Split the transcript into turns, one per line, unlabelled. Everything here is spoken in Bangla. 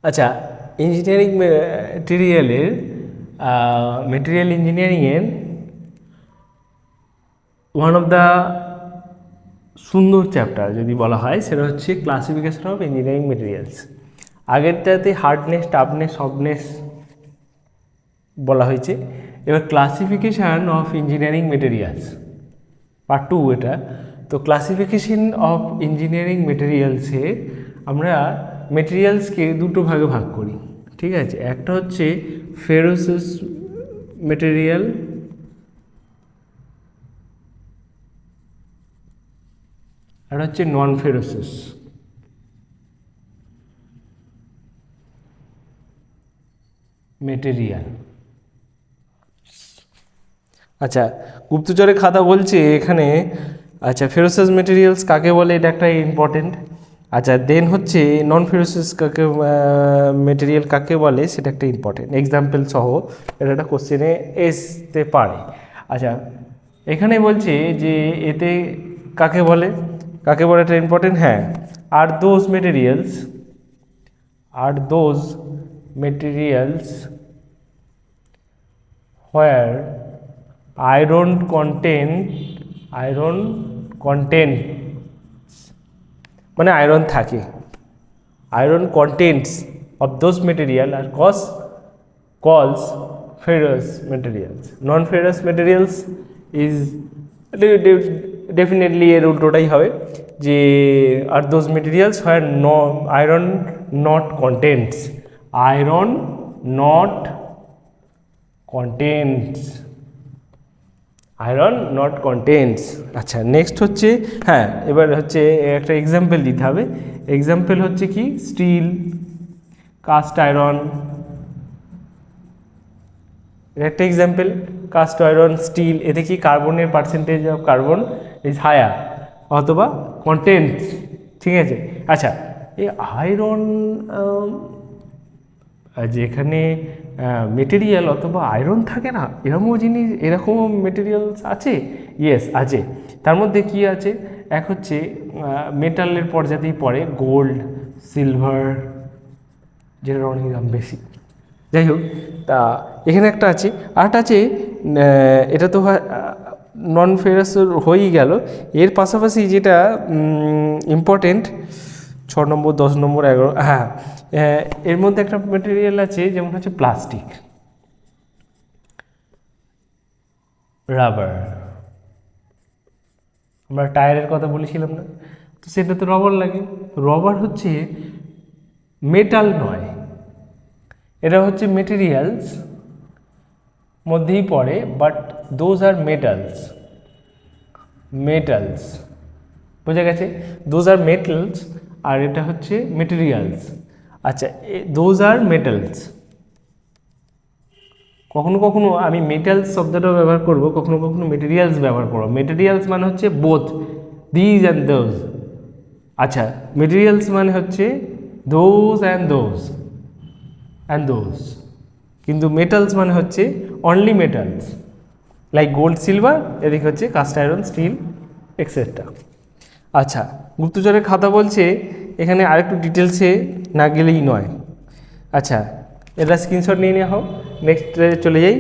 আচ্ছা, ইঞ্জিনিয়ারিং মেটেরিয়াল ইঞ্জিনিয়ারিংয়ের ওয়ান অফ দ্য সুন্দর চ্যাপ্টার যদি বলা হয় সেটা হচ্ছে ক্লাসিফিকেশন অফ ইঞ্জিনিয়ারিং মেটেরিয়ালস। আগেরটাতে হার্ডনেস, টাফনেস, সফটনেস বলা হয়েছে, এবার classification of engineering materials part 2 এটা। তো ক্লাসিফিকেশন অফ ইঞ্জিনিয়ারিং মেটেরিয়ালসে আমরা মেটেরিয়ালসকে দুটো ভাগে ভাগ করি, ঠিক আছে। একটা হচ্ছে ফেরোসিস মেটেরিয়াল, আর হচ্ছে নন ফেরোসিস। মেটেরিয়াল। আচ্ছা, গুপ্তচরের খাতা বলছে এখানে, আচ্ছা ফেরোসিস মেটেরিয়ালস কাকে বলে এটা একটা ইম্পর্টেন্ট। আচ্ছা দেন হচ্ছে নন ফেরোসিস মেটেরিয়াল কাকে বলে সেটা একটা ইম্পর্টেন্ট, এক্সাম্পল সহ এটা একটা কোশ্চেনে আসতে পারে। আচ্ছা এখানে বলছে যে এতে কাকে বলে এটা ইম্পর্টেন্ট। হ্যাঁ, আর those materials where iron contains মানে আয়রন থাকে, iron contents of those material are calls ferrous materials. Non-ferrous materials is definitely এর উল্টোটাই হবে, যে আর those materials where iron not contains. Iron not contents. আচ্ছা নেক্সট হচ্ছে, হ্যাঁ এবার হচ্ছে একটা এক্সাম্পল দিতে হবে। এক্সাম্পল হচ্ছে কি, স্টিল, কাস্ট আয়রন, একটা এক্সাম্পল কাস্ট আয়রন, স্টিল। এতে কি কার্বনের percentage of carbon is higher অথবা কন্টেন্টস, ঠিক আছে। আচ্ছা এই আয়রন যেখানে মেটেরিয়াল অথবা আয়রন থাকে না, এরকম মেটেরিয়ালস আছে, ইয়েস আছে। তার মধ্যে কি আছে, এক হচ্ছে মেটালের পর্যাতেই পড়ে গোল্ড, সিলভার, যেটার অনেক দাম বেশি। যাই হোক, তা এখানে একটা আছে, আরেকটা আছে, এটা তো নন ফেরাস হয়েই গেল। এর পাশাপাশি যেটা ইম্পর্টেন্ট 6 নম্বর, 10 নম্বর, 11, হ্যাঁ এর মধ্যে একটা মেটেরিয়াল আছে যেমন হচ্ছে প্লাস্টিক, রাবার। আমরা টায়ারের কথা বলেছিলাম না, তো সেটা তো রবার লাগে। রবার হচ্ছে মেটাল নয়, এটা হচ্ছে মেটেরিয়ালস মধ্যেই পড়ে, বাট দোজ আর মেটালস, বোঝা গেছে, দোজ আর মেটালস, আর এটা হচ্ছে মেটেরিয়ালস। আচ্ছা দোজ আর মেটালস। কখনো কখনো আমি মেটালস শব্দটা ব্যবহার করব, কখনো কখনো মেটেরিয়ালস ব্যবহার করব। মেটেরিয়ালস মানে হচ্ছে বোথ, দিজ অ্যান্ড দোজ। আচ্ছা মেটেরিয়ালস মানে হচ্ছে দোজ অ্যান্ড দোজ, কিন্তু মেটালস মানে হচ্ছে only metals, like gold, silver, এদিকে হচ্ছে কাস্ট আয়রন, স্টিল, এক্সেট্রা। আচ্ছা গুপ্তচরের খাতা বলছে এখানে আরেকটু ডিটেলসে না গেলেই নয়। আচ্ছা এটা স্ক্রিনশট নিয়ে নেওয়া হোক, নেক্সট চলে যাই।